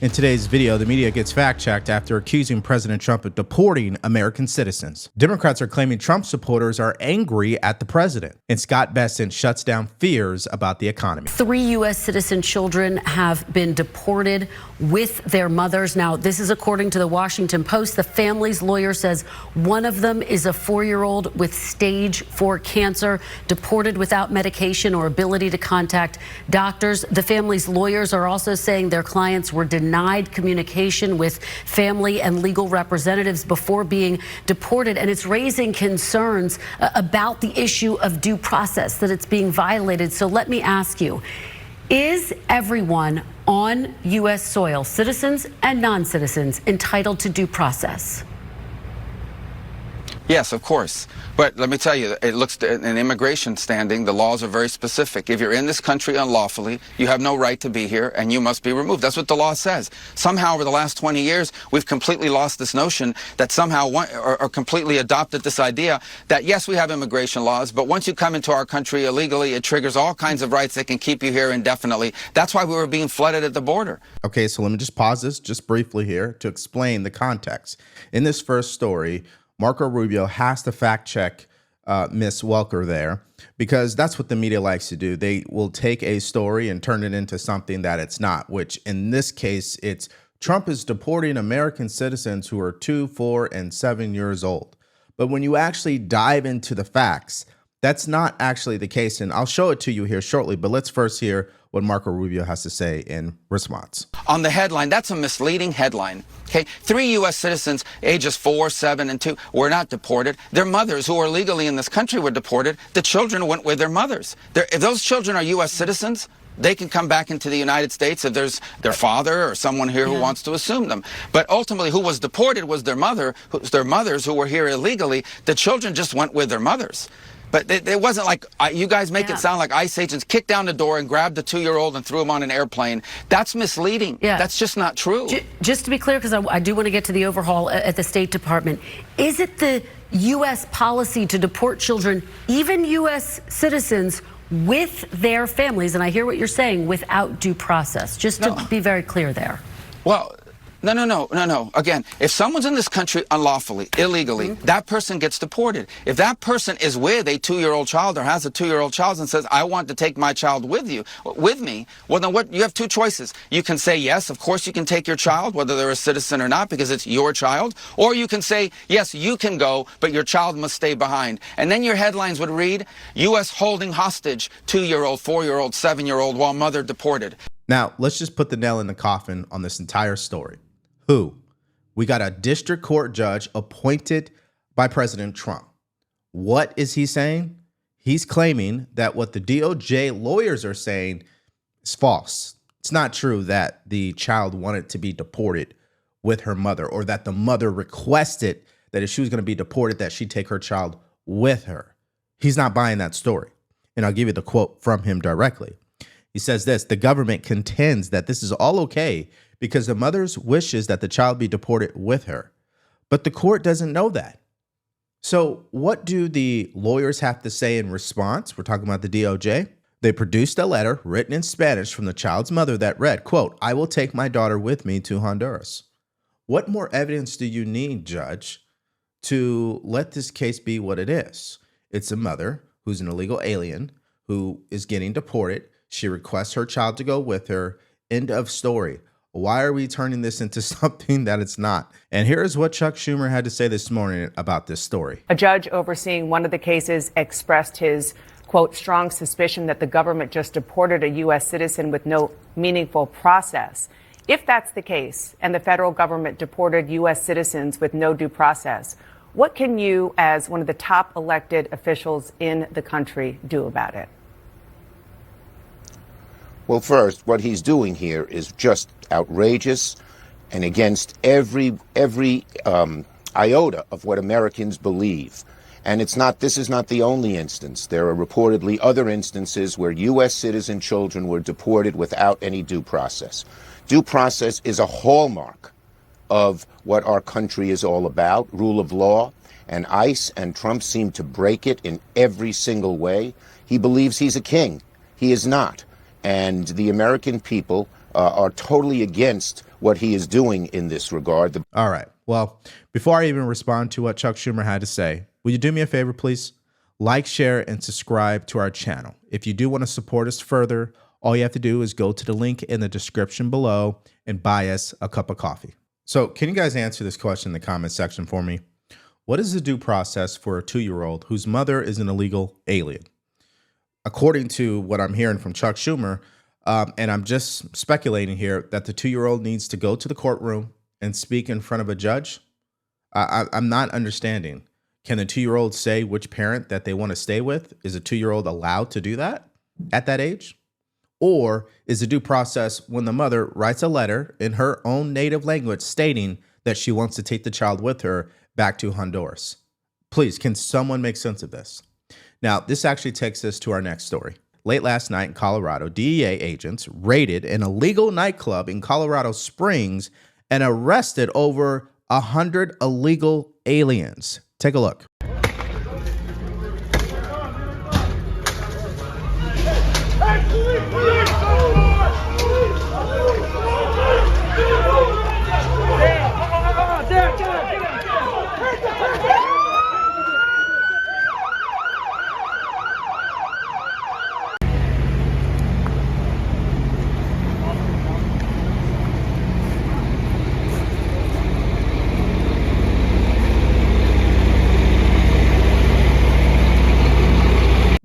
In today's video, the media gets fact-checked after accusing President Trump of deporting American citizens. Democrats are claiming Trump supporters are angry at the president, and Scott Bessent shuts down fears about the economy. 3 U.S. citizen children have been deported with their mothers. Now, this is according to the Washington Post. The family's lawyer says one of them is a 4-year-old with stage 4 cancer, deported without medication or ability to contact doctors. The family's lawyers are also saying their clients were denied communication with family and legal representatives before being deported, and it's raising concerns about the issue of due process, that it's being violated. So let me ask you, is everyone on U.S. soil, citizens and non-citizens, entitled to due process? Yes, of course. But let me tell you, it looks in immigration standing, the laws are very specific. If you're in this country unlawfully, you have no right to be here and you must be removed. That's what the law says. Somehow over the last 20 years, we've completely lost this notion that somehow or completely adopted this idea that, yes, we have immigration laws, but once you come into our country illegally, it triggers all kinds of rights that can keep you here indefinitely. That's why we were being flooded at the border. Okay, so let me just pause this just briefly here to explain the context. In this first story, Marco Rubio has to fact check Miss Welker there, because that's what the media likes to do. They will take a story and turn it into something that it's not, which in this case, it's Trump is deporting American citizens who are 2, 4, and 7 years old. But when you actually dive into the facts, that's not actually the case. And I'll show it to you here shortly, but let's first hear what Marco Rubio has to say in response. On the headline, that's a misleading headline. Okay, 3 U.S. citizens, ages 4, 7, and 2, were not deported. Their mothers, who are legally in this country, were deported. The children went with their mothers. If those children are U.S. citizens, they can come back into the United States if there's their father or someone here who wants to assume them. But ultimately, who was deported was their mothers who were here illegally. The children just went with their mothers. But it wasn't like, you guys make it sound like ICE agents kicked down the door and grabbed the 2-year-old and threw him on an airplane. That's misleading. Yeah. That's just not true. Just to be clear, because I do want to get to the overhaul at the State Department, is it the U.S. policy to deport children, even U.S. citizens, with their families, and I hear what you're saying, without due process? Just to be very clear there. Well, No. Again, if someone's in this country unlawfully, illegally, that person gets deported. If that person is with a 2-year-old child or has a 2-year-old child and says, I want to take my child with me, well, then you have 2 choices. You can say, yes, of course you can take your child, whether they're a citizen or not, because it's your child. Or you can say, yes, you can go, but your child must stay behind. And then your headlines would read, U.S. holding hostage 2-year-old, 4-year-old, 7-year-old while mother deported. Now, let's just put the nail in the coffin on this entire story. Who? We got a district court judge appointed by President Trump. What is he saying? He's claiming that what the DOJ lawyers are saying is false. It's not true that the child wanted to be deported with her mother, or that the mother requested that if she was going to be deported, that she take her child with her. He's not buying that story. And I'll give you the quote from him directly. He says this: the government contends that this is all okay because the mother's wishes that the child be deported with her. But the court doesn't know that. So what do the lawyers have to say in response? We're talking about the DOJ. They produced a letter written in Spanish from the child's mother that read, quote, I will take my daughter with me to Honduras. What more evidence do you need, Judge, to let this case be what it is? It's a mother who's an illegal alien who is getting deported. She requests her child to go with her. End of story. Why are we turning this into something that it's not? And here's what Chuck Schumer had to say this morning about this story. A judge overseeing one of the cases expressed his, quote, strong suspicion that the government just deported a U.S. citizen with no meaningful process. If that's the case, and the federal government deported U.S. citizens with no due process, what can you, as one of the top elected officials in the country, do about it? Well, first, what he's doing here is just outrageous and against every iota of what Americans believe. And this is not the only instance. There are reportedly other instances where U.S. citizen children were deported without any due process. Due process is a hallmark of what our country is all about, rule of law, and ICE and Trump seem to break it in every single way. He believes he's a king. He is not. And the American people are totally against what he is doing in this regard. All right. Well, before I even respond to what Chuck Schumer had to say, will you do me a favor, please? Like, share, and subscribe to our channel. If you do want to support us further, all you have to do is go to the link in the description below and buy us a cup of coffee. So can you guys answer this question in the comment section for me? What is the due process for a 2-year-old whose mother is an illegal alien? According to what I'm hearing from Chuck Schumer, and I'm just speculating here, that the 2-year-old needs to go to the courtroom and speak in front of a judge. I'm not understanding. Can the 2-year-old say which parent that they want to stay with? Is a 2-year-old allowed to do that at that age? Or is the due process when the mother writes a letter in her own native language stating that she wants to take the child with her back to Honduras? Please, can someone make sense of this? Now, this actually takes us to our next story. Late last night in Colorado, DEA agents raided an illegal nightclub in Colorado Springs and arrested over 100 illegal aliens. Take a look.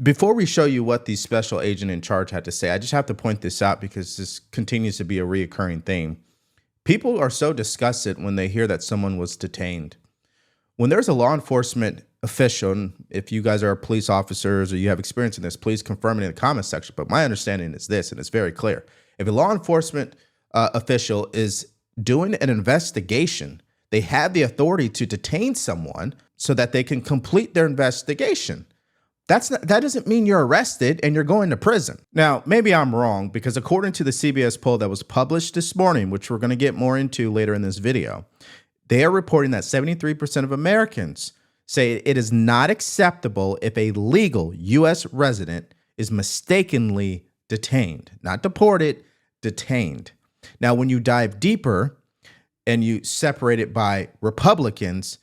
Before we show you what the special agent in charge had to say, I just have to point this out because this continues to be a reoccurring theme. People are so disgusted when they hear that someone was detained. When there's a law enforcement official, and if you guys are police officers or you have experience in this, please confirm it in the comment section. But my understanding is this, and it's very clear. If a law enforcement official is doing an investigation, they have the authority to detain someone so that they can complete their investigation. That doesn't mean you're arrested and you're going to prison. Now, maybe I'm wrong because according to the CBS poll that was published this morning, which we're going to get more into later in this video, they are reporting that 73% of Americans say it is not acceptable if a legal U.S. resident is mistakenly detained, not deported, detained. Now, when you dive deeper and you separate it by Republicans,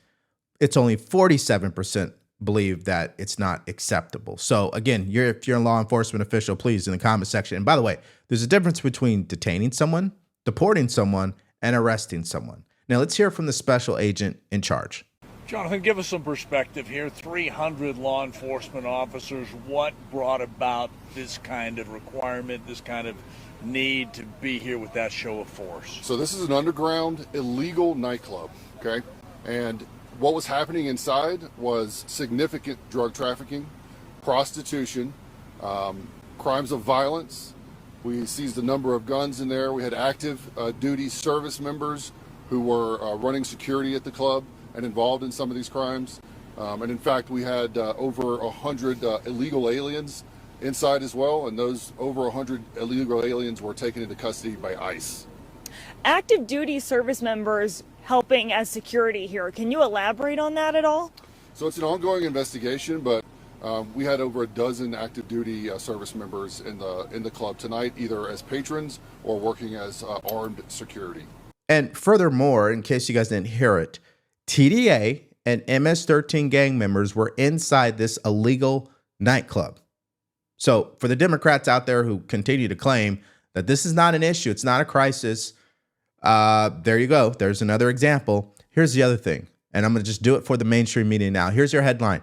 it's only 47% believe that it's not acceptable. So again, if you're a law enforcement official, please in the comment section. And by the way, there's a difference between detaining someone, deporting someone, and arresting someone. Now let's hear from the special agent in charge. Jonathan, give us some perspective here. 300 law enforcement officers. What brought about this kind of requirement, this kind of need to be here with that show of force? So this is an underground illegal nightclub, okay? And what was happening inside was significant drug trafficking, prostitution, crimes of violence. We seized a number of guns in there. We had active duty service members who were running security at the club and involved in some of these crimes. And in fact, we had over 100 illegal aliens inside as well, and those over 100 illegal aliens were taken into custody by ICE. Active duty service members helping as security here. Can you elaborate on that at all? So it's an ongoing investigation, but we had over a dozen active duty service members in the club tonight, either as patrons or working as armed security. And furthermore, in case you guys didn't hear it, TDA and MS-13 gang members were inside this illegal nightclub. So for the Democrats out there who continue to claim that this is not an issue, it's not a crisis, there you go. There's another example. Here's the other thing, and I'm going to just do it for the mainstream media now. Here's your headline.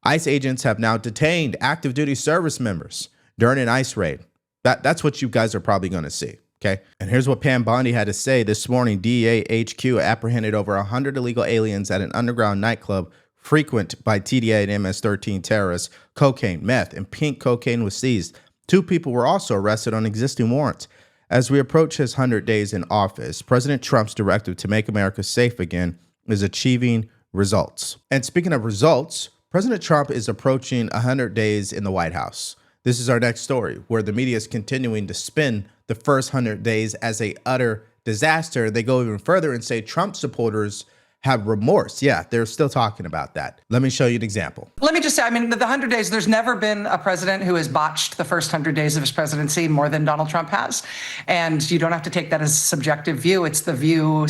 ICE agents have now detained active duty service members during an ICE raid. That's what you guys are probably going to see. Okay. And here's what Pam Bondi had to say this morning. DEA HQ apprehended over 100 illegal aliens at an underground nightclub frequent by TDA and MS-13 terrorists. Cocaine, meth, and pink cocaine was seized. 2 people were also arrested on existing warrants. As we approach his 100 days in office, President Trump's directive to make America safe again is achieving results. And speaking of results, President Trump is approaching 100 days in the White House. This is our next story, where the media is continuing to spin the first 100 days as a utter disaster. They go even further and say Trump supporters have remorse. Yeah, they're still talking about that. Let me show you an example. Let me just say, I mean, the 100 days, there's never been a president who has botched the first 100 days of his presidency more than Donald Trump has. And you don't have to take that as a subjective view. It's the view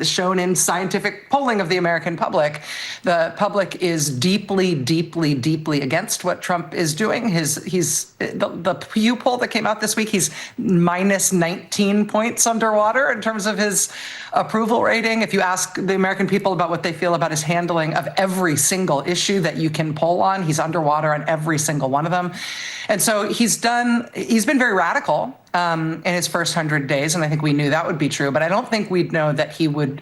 shown in scientific polling of the American public. The public is deeply, deeply, deeply against what Trump is doing. The Pew poll that came out this week, he's minus 19 points underwater in terms of his approval rating. If you ask the American people about what they feel about his handling of every single issue that you can poll on, he's underwater on every single one of them. And so he's been very radical in his first 100 days, and I think we knew that would be true, but I don't think we'd know that he would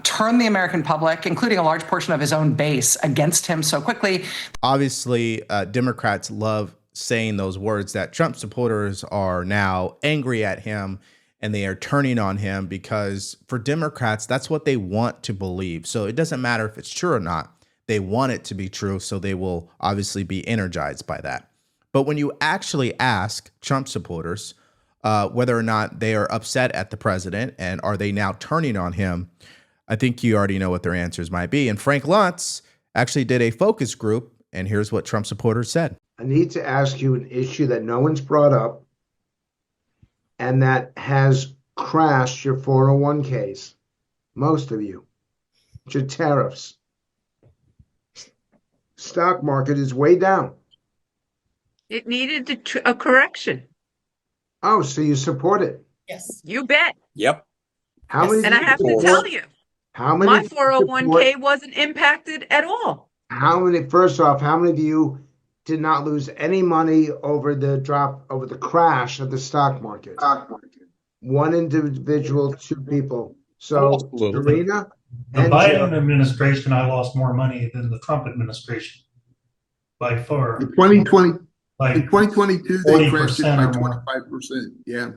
turn the American public, including a large portion of his own base, against him so quickly. Obviously, Democrats love saying those words that Trump supporters are now angry at him and they are turning on him, because for Democrats, that's what they want to believe. So it doesn't matter if it's true or not. They want it to be true, so they will obviously be energized by that. But when you actually ask Trump supporters whether or not they are upset at the president and are they now turning on him, I think you already know what their answers might be. And Frank Luntz actually did a focus group, and here's what Trump supporters said. I need to ask you an issue that no one's brought up and that has crashed your 401ks, most of you. It's your tariffs. Stock market is way down. It needed a correction. Oh, so you support it? Yes. You bet. Yep. How many? And I have to tell you, how many? My 401k wasn't impacted at all. How many? First off, how many of you did not lose any money over the crash of the stock market? One individual, two people. So, Serena, the Biden administration, I lost more money than the Trump administration by far. In 2020, like in 2022, they crashed it by 25%. Yeah,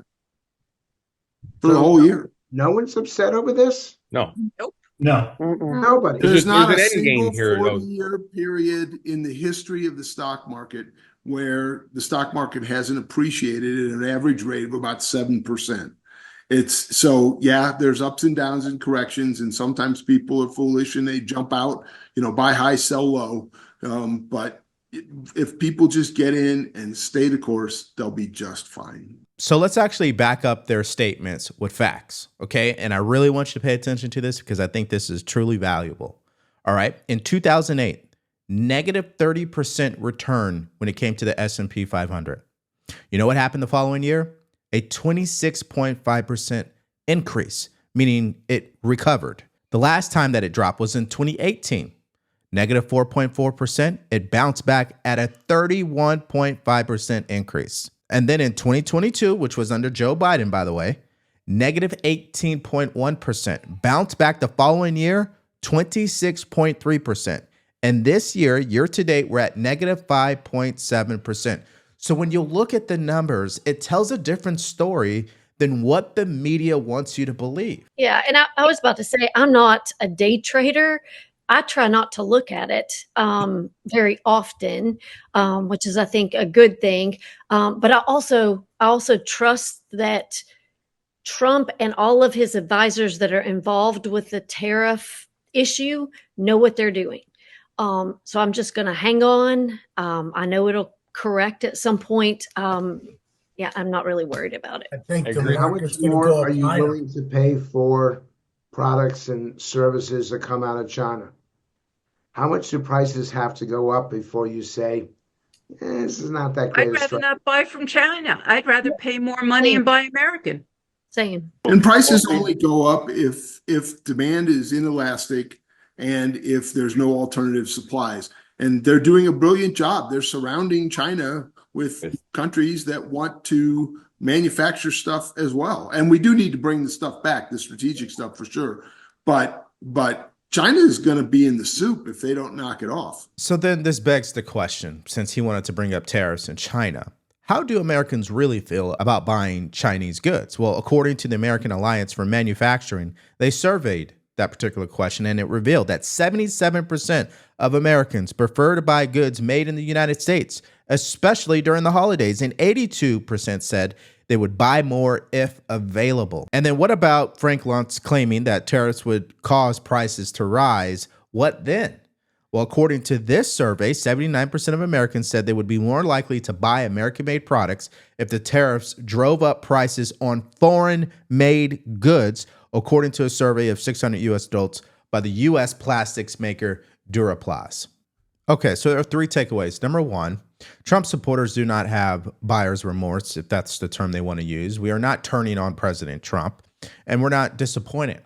for the whole year. No one's upset over this? No. Nope. No. Nobody. There's not a there's an single endgame here, 40-year period in the history of the stock market where the stock market hasn't appreciated at an average rate of about 7%. It's so, yeah, there's ups and downs and corrections, and sometimes people are foolish and they jump out, buy high, sell low. But if people just get in and stay the course, they'll be just fine. So let's actually back up their statements with facts, okay? And I really want you to pay attention to this because I think this is truly valuable. All right. In 2008, negative 30% return when it came to the S&P 500. You know what happened the following year? A 26.5% increase, meaning it recovered. The last time that it dropped was in 2018, negative 4.4%. It bounced back at a 31.5% increase. And then in 2022, which was under Joe Biden, by the way, negative 18.1%, bounced back the following year, 26.3%. And this year to date, we're at negative 5.7%. So when you look at the numbers, it tells a different story than what the media wants you to believe. Yeah, and I was about to say, I'm not a day trader. I try not to look at it very often, which is, I think, a good thing. But I also trust that Trump and all of his advisors that are involved with the tariff issue know what they're doing. So I'm just going to hang on. I know it'll correct at some point. Yeah, I'm not really worried about it. I think how much more are you willing to pay for products and services that come out of China? How much do prices have to go up before you say, this is not that great? I'd rather not buy from China. I'd rather pay more money and buy American. Same. And prices only go up if demand is inelastic and if there's no alternative supplies. And they're doing a brilliant job. They're surrounding China with countries that want to manufacture stuff as well. And we do need to bring the stuff back, the strategic stuff for sure. But China is going to be in the soup if they don't knock it off. So then this begs the question, since he wanted to bring up tariffs in China, how do Americans really feel about buying Chinese goods? Well, according to the American Alliance for Manufacturing, they surveyed that particular question, and it revealed that 77% of Americans prefer to buy goods made in the United States, especially during the holidays, and 82% said they would buy more if available. And then what about Frank Luntz claiming that tariffs would cause prices to rise? What then? Well, according to this survey, 79% of Americans said they would be more likely to buy American-made products if the tariffs drove up prices on foreign-made goods, according to a survey of 600 U.S. adults by the U.S. plastics maker Duraplast. Okay, so there are three takeaways. Number one, Trump supporters do not have buyer's remorse, if that's the term they want to use. We are not turning on President Trump, and we're not disappointed.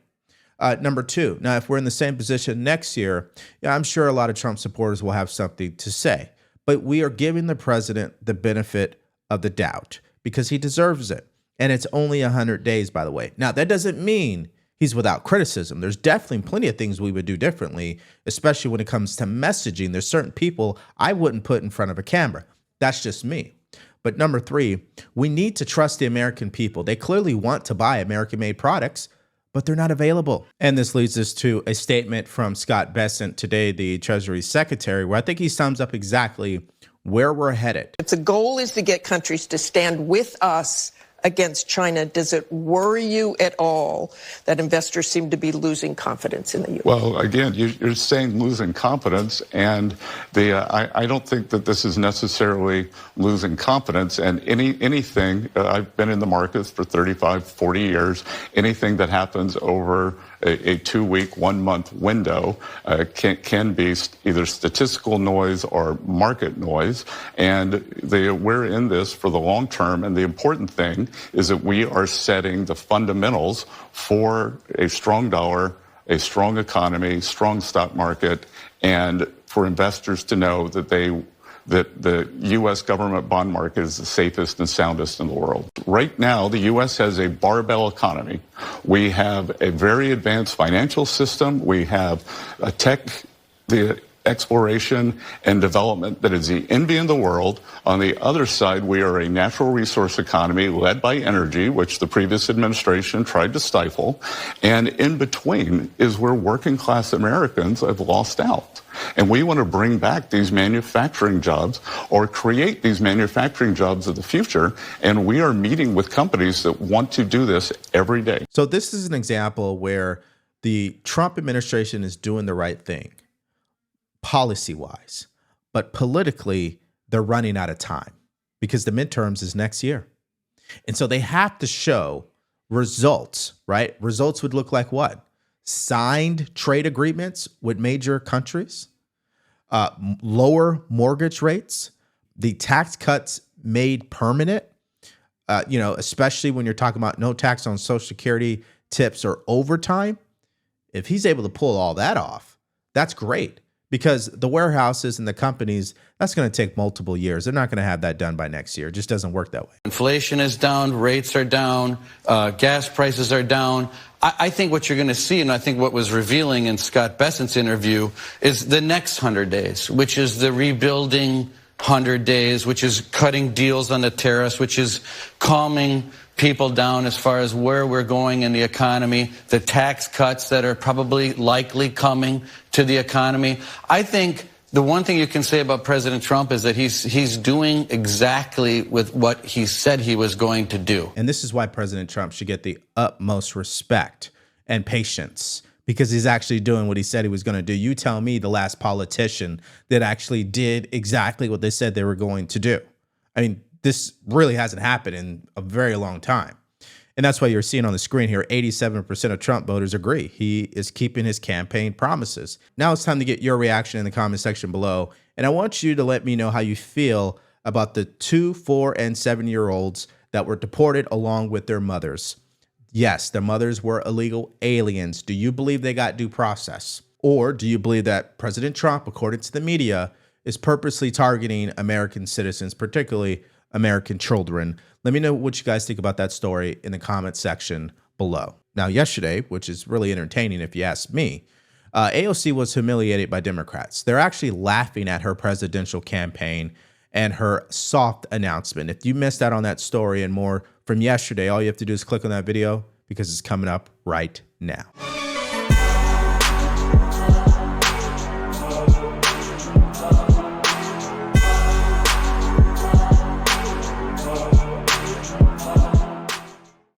Number two, now, if we're in the same position next year, I'm sure a lot of Trump supporters will have something to say. But we are giving the president the benefit of the doubt because he deserves it. And it's only 100 days, by the way. Now, that doesn't mean he's without criticism. There's definitely plenty of things we would do differently, especially when it comes to messaging. There's certain people I wouldn't put in front of a camera. That's just me. But number three, we need to trust the American people. They clearly want to buy American-made products, but they're not available. And this leads us to a statement from Scott Bessent today, the Treasury Secretary, where I think he sums up exactly where we're headed. If the goal is to get countries to stand with us against China, does it worry you at all that investors seem to be losing confidence in the U.S.? Well, again, you're saying losing confidence, and I don't think that this is necessarily losing confidence. And anything, I've been in the markets for 35, 40 years, anything that happens over a 2-week, 1-month window can be either statistical noise or market noise. And we're in this for the long term. And the important thing is that we are setting the fundamentals for a strong dollar, a strong economy, strong stock market, and for investors to know that the U.S. government bond market is the safest and soundest in the world. Right now, the U.S. has a barbell economy. We have a very advanced financial system. We have the exploration and development that is the envy in the world. On the other side, we are a natural resource economy led by energy, which the previous administration tried to stifle. And in between is where working class Americans have lost out. And we want to bring back these manufacturing jobs or create these manufacturing jobs of the future. And we are meeting with companies that want to do this every day. So this is an example where the Trump administration is doing the right thing policy-wise, but politically, they're running out of time because the midterms is next year. And so they have to show results, right? Results would look like what? Signed trade agreements with major countries, lower mortgage rates, the tax cuts made permanent, especially when you're talking about no tax on Social Security, tips, or overtime. If he's able to pull all that off, that's great. Because the warehouses and the companies, that's going to take multiple years. They're not going to have that done by next year. It just doesn't work that way. Inflation is down, rates are down, gas prices are down. I think what you're going to see, and I think what was revealing in Scott Bessent's interview, is the next 100 days, which is the rebuilding 100 days, which is cutting deals on the tariffs, which is calming people down as far as where we're going in the economy, the tax cuts that are probably likely coming to the economy. I think the one thing you can say about President Trump is that he's doing exactly with what he said he was going to do. And this is why President Trump should get the utmost respect and patience, because he's actually doing what he said he was going to do. You tell me the last politician that actually did exactly what they said they were going to do. I mean, this really hasn't happened in a very long time. And that's why you're seeing on the screen here, 87% of Trump voters agree. He is keeping his campaign promises. Now it's time to get your reaction in the comment section below. And I want you to let me know how you feel about the 2, 4, and 7-year-olds that were deported along with their mothers. Yes, their mothers were illegal aliens. Do you believe they got due process? Or do you believe that President Trump, according to the media, is purposely targeting American citizens, particularly American children? Let me know what you guys think about that story in the comment section below. Now, yesterday, which is really entertaining if you ask me, AOC was humiliated by Democrats. They're actually laughing at her presidential campaign and her soft announcement. If you missed out on that story and more from yesterday, all you have to do is click on that video because it's coming up right now.